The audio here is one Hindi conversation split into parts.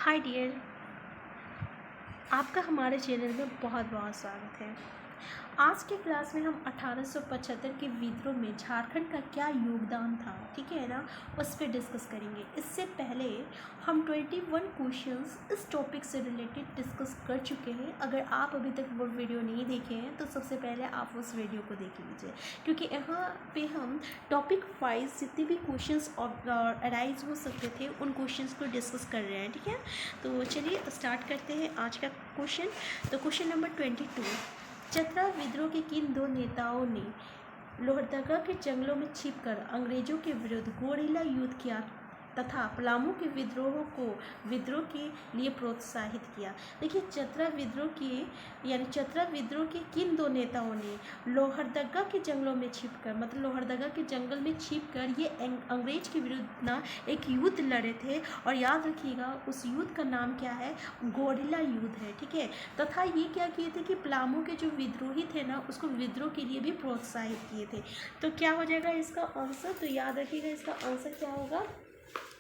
हाय डियर, आपका हमारे चैनल में बहुत बहुत स्वागत है। आज के क्लास में हम 1875 के विद्रोह में झारखंड का क्या योगदान था, ठीक है ना, उस पर डिस्कस करेंगे। इससे पहले हम 21 क्वेश्चंस इस टॉपिक से रिलेटेड डिस्कस कर चुके हैं। अगर आप अभी तक वो वीडियो नहीं देखे हैं तो सबसे पहले आप उस वीडियो को देख लीजिए, क्योंकि यहाँ पे हम टॉपिक वाइज जितने भी क्वेश्चंस अराइज हो सकते थे उन क्वेश्चंस को डिस्कस कर रहे हैं, ठीक है। तो चलिए स्टार्ट करते हैं आज का क्वेश्चन। तो क्वेश्चन नंबर 22, चतरा विद्रोह के किन दो नेताओं ने लोहरदगा के जंगलों में छिपकर अंग्रेजों के विरुद्ध गोरिल्ला युद्ध किया तथा पलामू के विद्रोह के लिए प्रोत्साहित किया। देखिए, चतरा विद्रोह के किन दो नेताओं ने लोहरदगा के जंगलों में छिपकर, मतलब लोहरदगा के जंगल में छिपकर ये अंग्रेज के विरुद्ध ना एक युद्ध लड़े थे। और याद रखिएगा उस युद्ध का नाम क्या है, गोरिल्ला युद्ध है, ठीक है। तथा ये क्या किए थे कि पलामू के जो विद्रोही थे ना उसको विद्रोह के लिए भी प्रोत्साहित किए थे। तो क्या हो जाएगा इसका आंसर, तो याद रखिएगा इसका आंसर क्या होगा।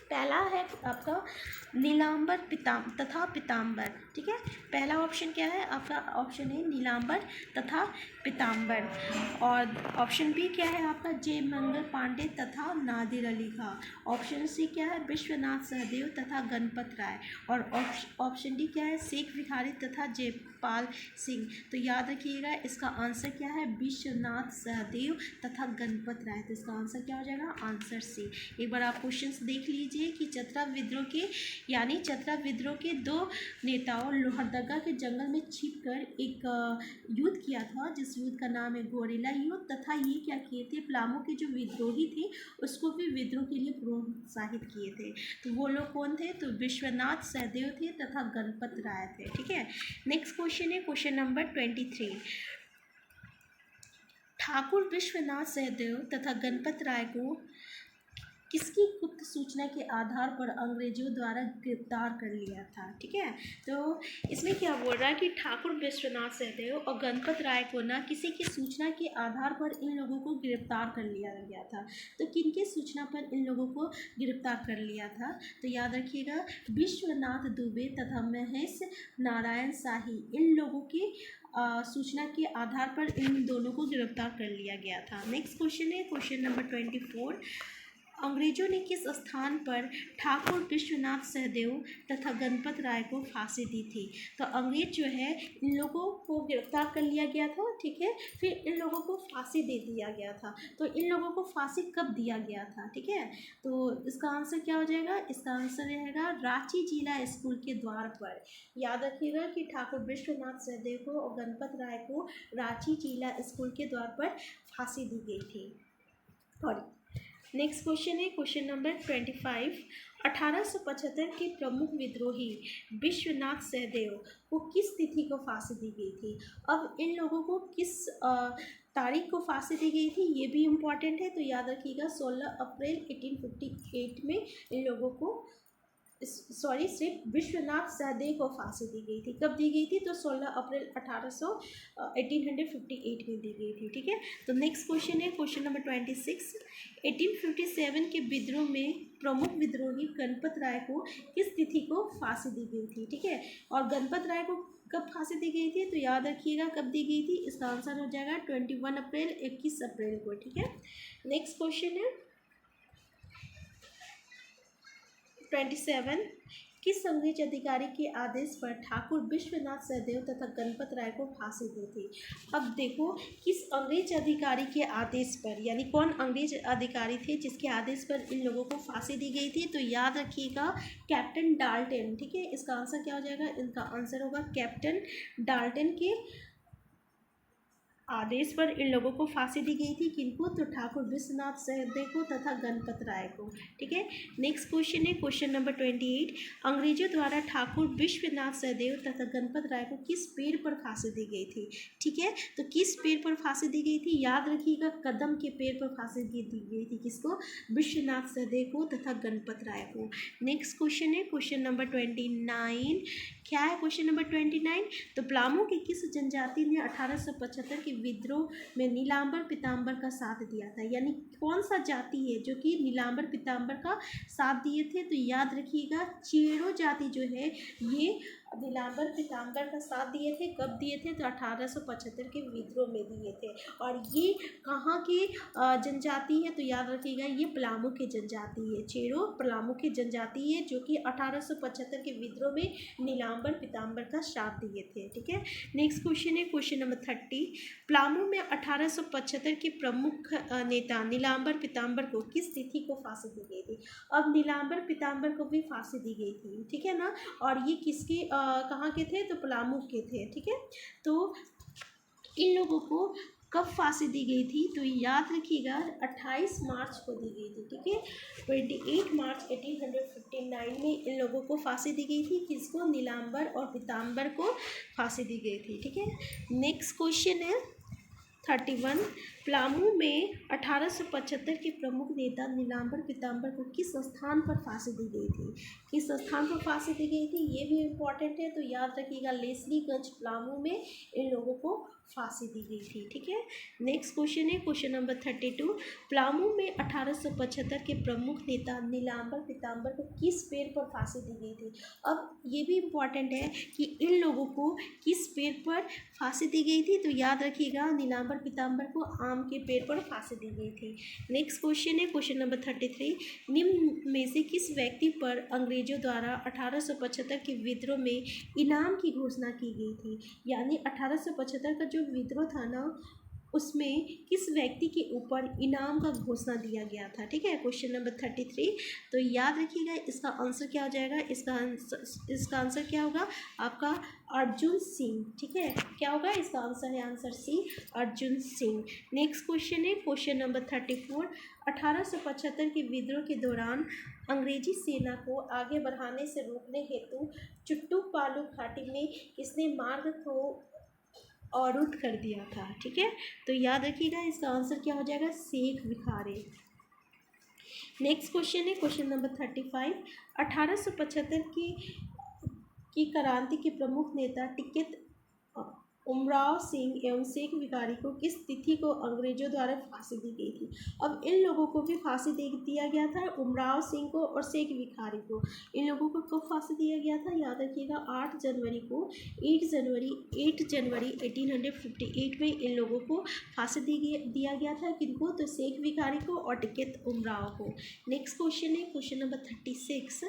पहला है आपका नीलांबर तथा पीताम्बर, ठीक है। पहला ऑप्शन क्या है आपका, ऑप्शन है नीलांबर तथा पीताम्बर। और ऑप्शन बी क्या है आपका, जय मंगल पांडे तथा नादिर अली खां। ऑप्शन सी क्या है, विश्वनाथ सहदेव तथा गणपत राय। और ऑप्शन डी क्या है, शेख बिहारी तथा जयपाल सिंह। तो याद रखिएगा इसका आंसर क्या है, विश्वनाथ सहदेव तथा गणपत राय। तो इसका आंसर क्या हो जाएगा, आंसर सी। एक बार आप क्वेश्चंस देख लीजिए कि चतरा विद्रोह के दो नेताओं लोहरदगा के जंगल में छिपकर एक युद्ध किया था, जिस युद्ध का नाम है गोरिल्ला युद्ध। तथा ये क्या किए थे, पलामू के जो विद्रोही थे उसको भी विद्रोह के लिए प्रोत्साहित किए थे। तो वो लोग कौन थे, तो विश्वनाथ सहदेव थे तथा गणपत राय थे, ठीक है। नेक्स्ट क्वेश्चन है क्वेश्चन नंबर 23, ठाकुर विश्वनाथ सहदेव तथा गणपत राय को किसकी गुप्त सूचना के आधार पर अंग्रेजों द्वारा गिरफ्तार कर लिया था, ठीक है। तो इसमें क्या बोल रहा है कि ठाकुर विश्वनाथ सहदेव और गणपत राय को ना किसी की सूचना के आधार पर इन लोगों को गिरफ्तार कर लिया गया था। तो किनके सूचना पर इन लोगों को गिरफ्तार कर लिया था, तो याद रखिएगा विश्वनाथ दुबे तथा महेश नारायण शाही, इन लोगों की सूचना के आधार पर इन दोनों को गिरफ्तार कर लिया गया था। नेक्स्ट क्वेश्चन है क्वेश्चन नंबर 24, अंग्रेजों ने किस स्थान पर ठाकुर विश्वनाथ सहदेव तथा गणपत राय को फांसी दी थी। तो अंग्रेज जो है इन लोगों को गिरफ्तार कर लिया गया था, ठीक है। फिर इन लोगों को फांसी दे दिया गया था। तो इन लोगों को फांसी कब दिया गया था, ठीक है। तो इसका आंसर क्या हो जाएगा, इसका आंसर रहेगा रांची जिला स्कूल के द्वार पर। याद रखिएगा कि ठाकुर विश्वनाथ सहदेव को और गणपत राय को रांची जिला स्कूल के द्वार पर फांसी दी गई थी। और नेक्स्ट क्वेश्चन है क्वेश्चन नंबर 25, 1875 के प्रमुख विद्रोही विश्वनाथ सहदेव को किस तिथि को फांसी दी गई थी। अब इन लोगों को किस तारीख को फांसी दी गई थी ये भी इम्पॉर्टेंट है। तो याद रखिएगा 16 अप्रैल 1858 में इन लोगों को सिर्फ विश्वनाथ सहदेव को फांसी दी गई थी। कब दी गई थी, तो 16 अप्रैल 1858 में दी गई थी, ठीक है। तो नेक्स्ट क्वेश्चन है क्वेश्चन नंबर 26, 1857 के विद्रोह में प्रमुख विद्रोही गणपत राय को किस तिथि को फांसी दी गई थी, ठीक है। और गणपत राय को कब फांसी दी गई थी, तो याद रखिएगा कब दी गई थी, इसका आंसर हो जाएगा 21 अप्रैल 21 अप्रैल को, ठीक है। नेक्स्ट क्वेश्चन है 27, किस अंग्रेज अधिकारी के आदेश पर ठाकुर विश्वनाथ सहदेव तथा गणपत राय को फांसी दी थी। अब देखो किस अंग्रेज अधिकारी के आदेश पर, यानी कौन अंग्रेज अधिकारी थे जिसके आदेश पर इन लोगों को फांसी दी गई थी। तो याद रखिएगा कैप्टन डाल्टन, ठीक है। इसका आंसर क्या हो जाएगा, इनका आंसर होगा कैप्टन डाल्टन के आदेश पर इन लोगों को फांसी दी गई थी। किनको, तो ठाकुर विश्वनाथ सहदेव को तथा गणपत राय को, ठीक है। नेक्स्ट क्वेश्चन है क्वेश्चन नंबर 28, अंग्रेजों द्वारा ठाकुर विश्वनाथ सहदेव तथा गणपत राय को किस पेड़ पर फांसी दी गई थी, ठीक है। तो किस पेड़ पर फांसी दी गई थी, याद रखिएगा कदम के पेड़ पर फांसी दी गई थी। किसको, विश्वनाथ सहदेव को तथा गणपत राय को। नेक्स्ट क्वेश्चन है क्वेश्चन नंबर 29, क्या है क्वेश्चन नंबर 29, तो पलामू की किस जनजाति ने 1875 के विद्रोह में नीलांबर पीताम्बर का साथ दिया था। यानी कौन सा जाति है जो कि नीलांबर पीताम्बर का साथ दिए थे? तो याद रखिएगा चेरो जाति जो है ये नीलांबर पीताम्बर का साथ दिए थे। कब दिए थे? तो 1875 के विद्रोह में दिए थे। और ये कहाँ के जनजाति है? तो याद रखिएगा ये पलामू के जनजाति है। चेरो पलामू की जनजाति है जो कि 1875 के विद्रोह में नीलांबर पीताम्बर का साथ दिए थे। ठीक है, नेक्स्ट क्वेश्चन है क्वेश्चन नंबर 30। पलामू में 1875 के प्रमुख नेता नीलांबर पीताम्बर को किस तिथि को फांसी दी गई थी? अब नीलांबर पीताम्बर को भी फांसी दी गई थी, ठीक है ना। और ये किसके कहाँ के थे? तो पलामू के थे। ठीक है, तो इन लोगों को कब फांसी दी गई थी? तो याद रखिएगा 28 मार्च को दी गई थी। ठीक है, 28 मार्च 1859 में इन लोगों को फांसी दी गई थी। किसको? नीलांबर और पीताम्बर को फांसी दी गई थी। ठीक है, नेक्स्ट क्वेश्चन है 31। पलामू में 1875 के प्रमुख नेता नीलांबर पीताम्बर को किस स्थान पर फांसी दी गई थी? किस स्थान पर फांसी दी गई थी ये भी इम्पॉर्टेंट है। तो याद रखिएगा लेस्लीगंज पलामू में इन लोगों को फांसी दी गई थी। ठीक है, नेक्स्ट क्वेश्चन है क्वेश्चन नंबर 32। पलामू में 1875 के प्रमुख नेता नीलांबर पीताम्बर को किस पेड़ पर फांसी दी गई थी? अब ये भी इम्पॉर्टेंट है कि इन लोगों को किस पेड़ पर फांसी दी गई थी? तो याद रखिएगा नीलांबर पीताम्बर को आम के पेड़ पर फांसी दी गई थी। नेक्स्ट क्वेश्चन है क्वेश्चन नंबर 33। निम्न में से किस व्यक्ति पर अंग्रेजों द्वारा 1875 के विद्रोह में इनाम की घोषणा की गई थी? यानी 1875 का जो विद्रोह था ना उसमें किस व्यक्ति के ऊपर इनाम का घोषणा दिया गया था? ठीक है, क्वेश्चन नंबर 33। तो याद रखिएगा इसका आंसर क्या हो जाएगा? इसका आंसर क्या होगा आपका? अर्जुन सिंह। ठीक है, क्या होगा इसका आंसर? है answer C, Arjun Singh. Next question है क्वेश्चन नंबर 34। 1875 के विद्रोह के दौरान अंग्रेजी सेना को आगे बढ़ाने से रोकने हेतु चुट्टू-पालू घाटी में किसने मार्ग को अवरुद्ध कर दिया था? ठीक है, तो याद रखिएगा इसका आंसर क्या हो जाएगा? शेख भिखारी। नेक्स्ट क्वेश्चन है क्वेश्चन नंबर 35। 1875 की क्रांति के प्रमुख नेता टिकैत उमराव सिंह एवं शेख भिखारी को किस तिथि को अंग्रेजों द्वारा फांसी दी गई थी? अब इन लोगों को भी फांसी दे दिया गया था, उमराव सिंह को और शेख भिखारी को। इन लोगों को कब फांसी दिया गया था? याद रखिएगा 8 जनवरी 1858 में इन लोगों को फांसी दिया गया था। किनको? तो शेख भिखारी को और टिकैत उमराव को। नेक्स्ट क्वेश्चन है क्वेश्चन नंबर 36।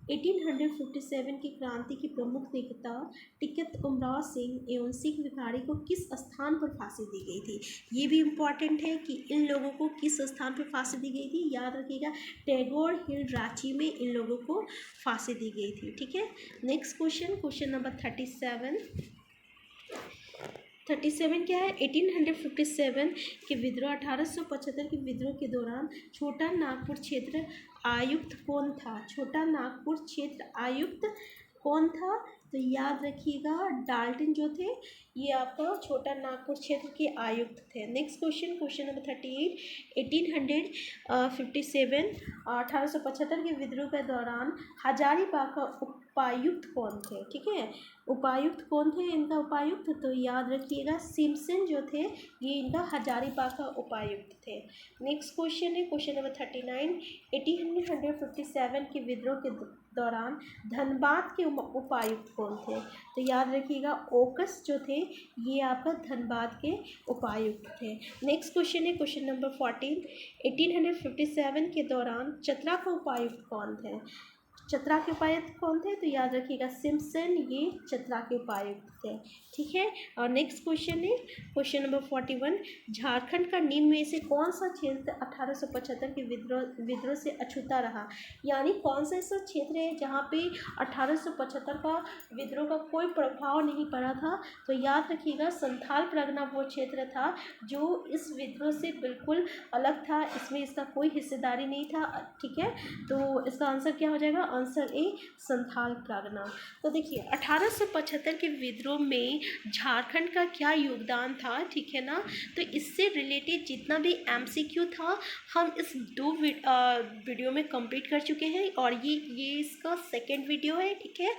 1857 की क्रांति के प्रमुख नेता टिकैत उमराव सिंह एवं शेख भिखारी को किस स्थान पर फांसी दी गई थी? ये भी इम्पॉर्टेंट है कि इन लोगों को किस स्थान पर फांसी दी गई थी। याद रखिएगा टैगोर हिल रांची में इन लोगों को फांसी दी गई थी। ठीक है, नेक्स्ट क्वेश्चन नंबर 37 क्या है? 1857 के विद्रोह 1875 के विद्रोह के दौरान छोटा नागपुर क्षेत्र आयुक्त कौन था? छोटा नागपुर क्षेत्र आयुक्त कौन था? तो याद रखिएगा डाल्टन जो थे ये आपका छोटा नागपुर क्षेत्र के आयुक्त थे। Next question number 38। 1875 के विद्रोह के दौरान हजारीबाग का उपायुक्त कौन थे? ठीक है, उपायुक्त कौन थे इनका उपायुक्त? तो याद रखिएगा सिम्पसन जो थे ये इनका हजारीबाग का उपायुक्त थे। नेक्स्ट क्वेश्चन है क्वेश्चन नंबर 39। 1857 के विद्रोह के दौरान धनबाद के उपायुक्त कौन थे? तो याद रखिएगा ओकस जो थे ये आपका धनबाद के उपायुक्त थे। नेक्स्ट क्वेश्चन है क्वेश्चन नंबर 14। 1857 के दौरान चतरा का उपायुक्त कौन थे? चतरा के उपायुक्त कौन थे? तो याद रखिएगा सिम्पसन ये चतरा के उपायुक्त थे। ठीक है, और नेक्स्ट क्वेश्चन है क्वेश्चन नंबर 41। झारखंड का निम्न में से कौन सा क्षेत्र 1875 के विद्रोह से अछूता रहा? यानी कौन सा ऐसा क्षेत्र है जहाँ पे 1875 का विद्रोह का कोई प्रभाव नहीं पड़ा था? तो याद रखिएगा संथाल परगना वो क्षेत्र था जो इस विद्रोह से बिल्कुल अलग था, इसमें इसका कोई हिस्सेदारी नहीं था। ठीक है, तो इसका आंसर क्या हो जाएगा? Answer A Santhal Pargana. तो देखिए 1875 के विद्रोह में झारखंड का क्या योगदान था, ठीक है ना। तो इससे रिलेटेड जितना भी एमसीक्यू था हम इस 2 वीडियो में कंप्लीट कर चुके हैं और ये इसका सेकंड वीडियो है। ठीक है।